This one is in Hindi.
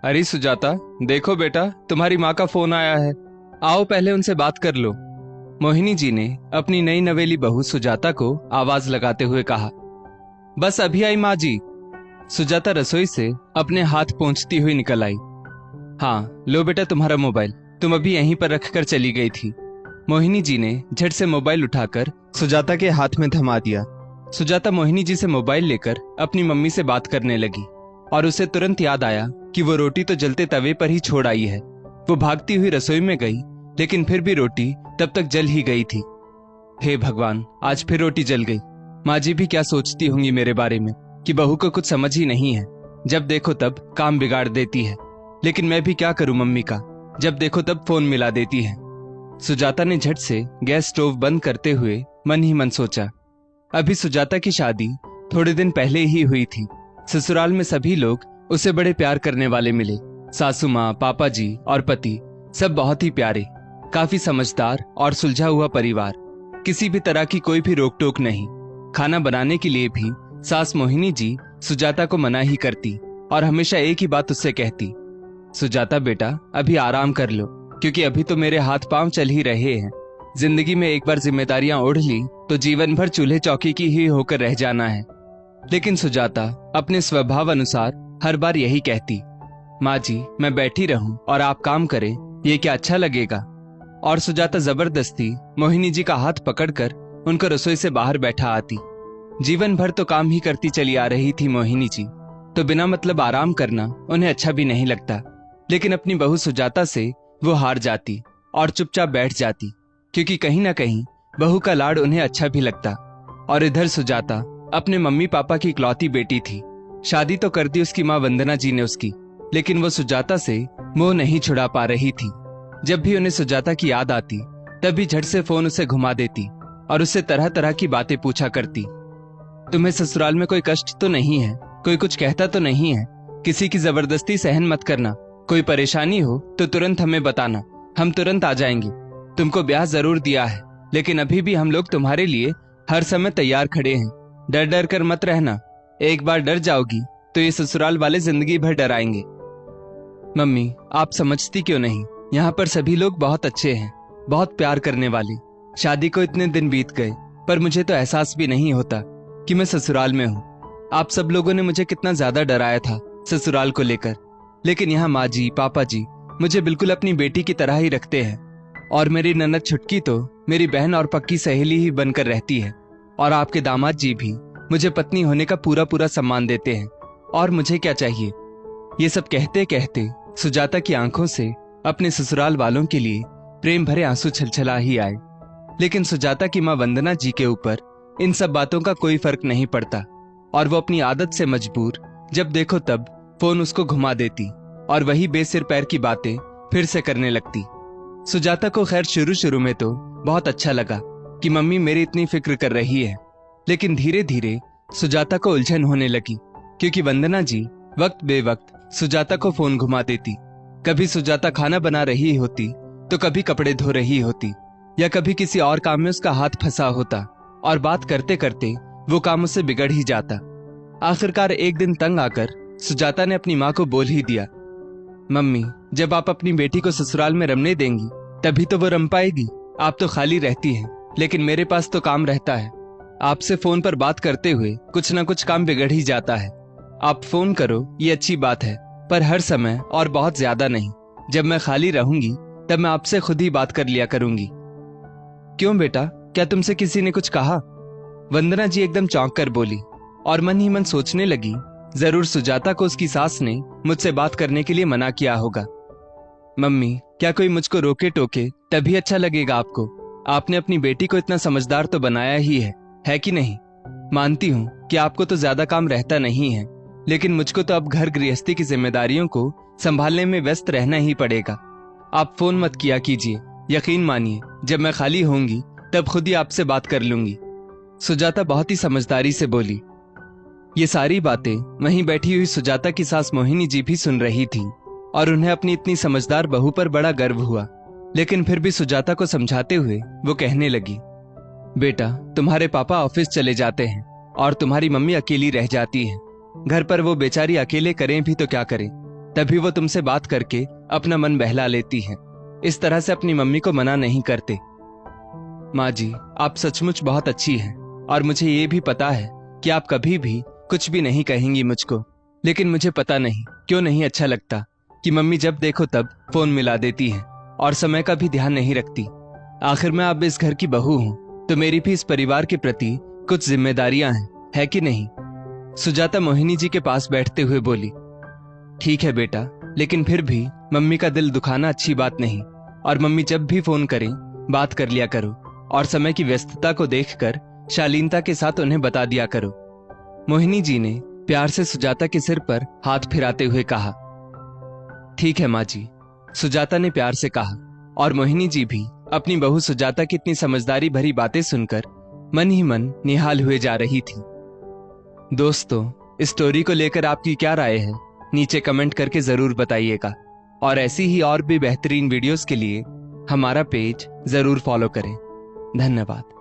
अरे सुजाता, देखो बेटा, तुम्हारी माँ का फोन आया है। आओ पहले उनसे बात कर लो। मोहिनी जी ने अपनी नई नवेली बहू सुजाता को आवाज लगाते हुए कहा। बस अभी आई माँ जी। सुजाता रसोई से अपने हाथ पोंछती हुई निकल आई। हाँ लो बेटा तुम्हारा मोबाइल, तुम अभी यहीं पर रखकर चली गई थी। मोहिनी जी ने झट से मोबाइल उठाकर सुजाता के हाथ में थमा दिया। सुजाता मोहिनी जी से मोबाइल लेकर अपनी मम्मी से बात करने लगी और उसे तुरंत याद आया कि वो रोटी तो जलते तवे पर ही छोड़ आई है। वो भागती हुई रसोई में गई, लेकिन फिर भी रोटी तब तक जल ही गई थी। हे भगवान, आज फिर रोटी जल गई। माँ जी भी क्या सोचती होंगी मेरे बारे में कि बहू को कुछ समझ ही नहीं है, जब देखो तब काम बिगाड़ देती है। लेकिन मैं भी क्या करूं मम्मी का, जब देखो तब फोन मिला देती है। सुजाता ने झट से गैस स्टोव बंद करते हुए मन ही मन सोचा। अभी सुजाता की शादी थोड़े दिन पहले ही हुई थी। ससुराल में सभी लोग उसे बड़े प्यार करने वाले मिले। सासू माँ, पापा जी और पति सब बहुत ही प्यारे, काफी समझदार और सुलझा हुआ परिवार। किसी भी तरह की कोई भी रोक टोक नहीं। खाना बनाने के लिए भी सास मोहिनी जी सुजाता को मना ही करती और हमेशा एक ही बात उससे कहती, सुजाता बेटा अभी आराम कर लो, क्योंकि अभी तो मेरे हाथ पांव चल ही रहे हैं। जिंदगी में एक बार जिम्मेदारियां ओढ़ ली तो जीवन भर चूल्हे चौकी की ही होकर रह जाना है। लेकिन सुजाता अपने स्वभाव अनुसार हर बार यही कहती, माँ जी मैं बैठी रहूं और आप काम करें, ये क्या अच्छा लगेगा। और सुजाता जबरदस्ती मोहिनी जी का हाथ पकड़कर उनको रसोई से बाहर बैठा आती। जीवन भर तो काम ही करती चली आ रही थी मोहिनी जी, तो बिना मतलब आराम करना उन्हें अच्छा भी नहीं लगता। लेकिन अपनी बहू सुजाता से वो हार जाती और चुपचाप बैठ जाती, क्योंकि कहीं ना कहीं बहू का लाड़ उन्हें अच्छा भी लगता। और इधर सुजाता अपने मम्मी पापा की इकलौती बेटी थी। शादी तो कर दी उसकी माँ वंदना जी ने उसकी, लेकिन वो सुजाता से मोह नहीं छुड़ा पा रही थी। जब भी उन्हें सुजाता की याद आती तभी झट से फोन उसे घुमा देती और उससे तरह तरह की बातें पूछा करती। तुम्हें ससुराल में कोई कष्ट तो नहीं है, कोई कुछ कहता तो नहीं है, किसी की जबरदस्ती सहन मत करना, कोई परेशानी हो तो तुरंत हमें बताना, हम तुरंत आ जाएंगे। तुमको ब्याह जरूर दिया है, लेकिन अभी भी हम लोग तुम्हारे लिए हर समय तैयार खड़े हैं। डर डर कर मत रहना, एक बार डर जाओगी तो ये ससुराल वाले जिंदगी भर डराएंगे। मम्मी आप समझती क्यों नहीं, यहाँ पर सभी लोग बहुत अच्छे हैं, बहुत प्यार करने वाले। शादी को इतने दिन बीत गए पर मुझे तो एहसास भी नहीं होता कि मैं ससुराल में हूँ। आप सब लोगों ने मुझे कितना ज्यादा डराया था ससुराल को लेकर, लेकिन यहाँ माँ जी पापा जी मुझे बिल्कुल अपनी बेटी की तरह ही रखते हैं। और मेरी ननद छुटकी तो मेरी बहन और पक्की सहेली ही बनकर रहती है। और आपके दामाद जी भी मुझे पत्नी होने का पूरा पूरा सम्मान देते हैं। और मुझे क्या चाहिए। ये सब कहते कहते सुजाता की आंखों से अपने ससुराल वालों के लिए प्रेम भरे आंसू छलछला ही आए। लेकिन सुजाता की माँ वंदना जी के ऊपर इन सब बातों का कोई फर्क नहीं पड़ता और वो अपनी आदत से मजबूर जब देखो तब फोन उसको घुमा देती और वही बेसिर पैर की बातें फिर से करने लगती। सुजाता को खैर शुरू शुरू में तो बहुत अच्छा लगा कि मम्मी मेरी इतनी फिक्र कर रही है, लेकिन धीरे धीरे सुजाता को उलझन होने लगी, क्योंकि वंदना जी वक्त बेवक्त सुजाता को फोन घुमा देती। कभी सुजाता खाना बना रही होती तो कभी कपड़े धो रही होती, या कभी किसी और काम में उसका हाथ फंसा होता और बात करते करते वो काम उससे बिगड़ ही जाता। आखिरकार एक दिन तंग आकर सुजाता ने अपनी माँ को बोल ही दिया, मम्मी जब आप अपनी बेटी को ससुराल में रमने देंगी तभी तो वो रम पाएगी। आप तो खाली रहती हैं, लेकिन मेरे पास तो काम रहता है। आपसे फोन पर बात करते हुए कुछ ना कुछ काम बिगड़ ही जाता है। आप फोन करो ये अच्छी बात है, पर हर समय और बहुत ज्यादा नहीं। जब मैं खाली रहूंगी तब मैं आपसे खुद ही बात कर लिया करूंगी। क्यों बेटा, क्या तुमसे किसी ने कुछ कहा। वंदना जी एकदम चौंक कर बोली और मन ही मन सोचने लगी, जरूर सुजाता को उसकी सास ने मुझसे बात करने के लिए मना किया होगा। मम्मी क्या कोई मुझको रोके टोके तभी अच्छा लगेगा आपको। आपने अपनी बेटी को इतना समझदार तो बनाया ही है कि नहीं। मानती हूँ कि आपको तो ज्यादा काम रहता नहीं है, लेकिन मुझको तो अब घर गृहस्थी की जिम्मेदारियों को संभालने में व्यस्त रहना ही पड़ेगा। आप फोन मत किया कीजिए, यकीन मानिए जब मैं खाली होंगी तब खुद ही आपसे बात कर लूंगी। सुजाता बहुत ही समझदारी से बोली। ये सारी बातें वहीं बैठी हुई सुजाता की सास मोहिनी जी भी सुन रही थी और उन्हें अपनी इतनी समझदार बहू पर बड़ा गर्व हुआ। लेकिन फिर भी सुजाता को समझाते हुए वो कहने लगी, बेटा तुम्हारे पापा ऑफिस चले जाते हैं और तुम्हारी मम्मी अकेली रह जाती है। घर पर वो बेचारी अकेले करें भी तो क्या करें, तभी वो तुमसे बात करके अपना मन बहला लेती हैं। इस तरह से अपनी मम्मी को मना नहीं करते। माँ जी, आप सचमुच बहुत अच्छी हैं और मुझे ये भी पता है कि आप कभी भी कुछ भी नहीं कहेंगी मुझको। लेकिन मुझे पता नहीं क्यों नहीं अच्छा लगता कि मम्मी जब देखो तब फोन मिला देती हैं और समय का भी ध्यान नहीं रखती। आखिर मैं अब इस घर की बहू हूँ तो मेरी भी इस परिवार के प्रति कुछ जिम्मेदारियां हैं, है कि नहीं? सुजाता मोहिनी जी के पास बैठते हुए बोली, ठीक है बेटा, लेकिन फिर भी मम्मी का दिल दुखाना अच्छी बात नहीं। और मम्मी जब भी फोन करें बात कर लिया करो और समय की व्यस्तता को देखकर शालीनता के साथ उन्हें बता दिया करो। मोहिनी जी ने प्यार से सुजाता के सिर पर हाथ फिराते हुए कहा। ठीक है माँ जी, सुजाता ने प्यार से कहा और मोहिनी जी भी अपनी बहू सुजाता की इतनी समझदारी भरी बातें सुनकर मन ही मन निहाल हुए जा रही थी। दोस्तों, इस स्टोरी को लेकर आपकी क्या राय है? नीचे कमेंट करके जरूर बताइएगा और ऐसी ही और भी बेहतरीन वीडियोस के लिए हमारा पेज जरूर फॉलो करें। धन्यवाद।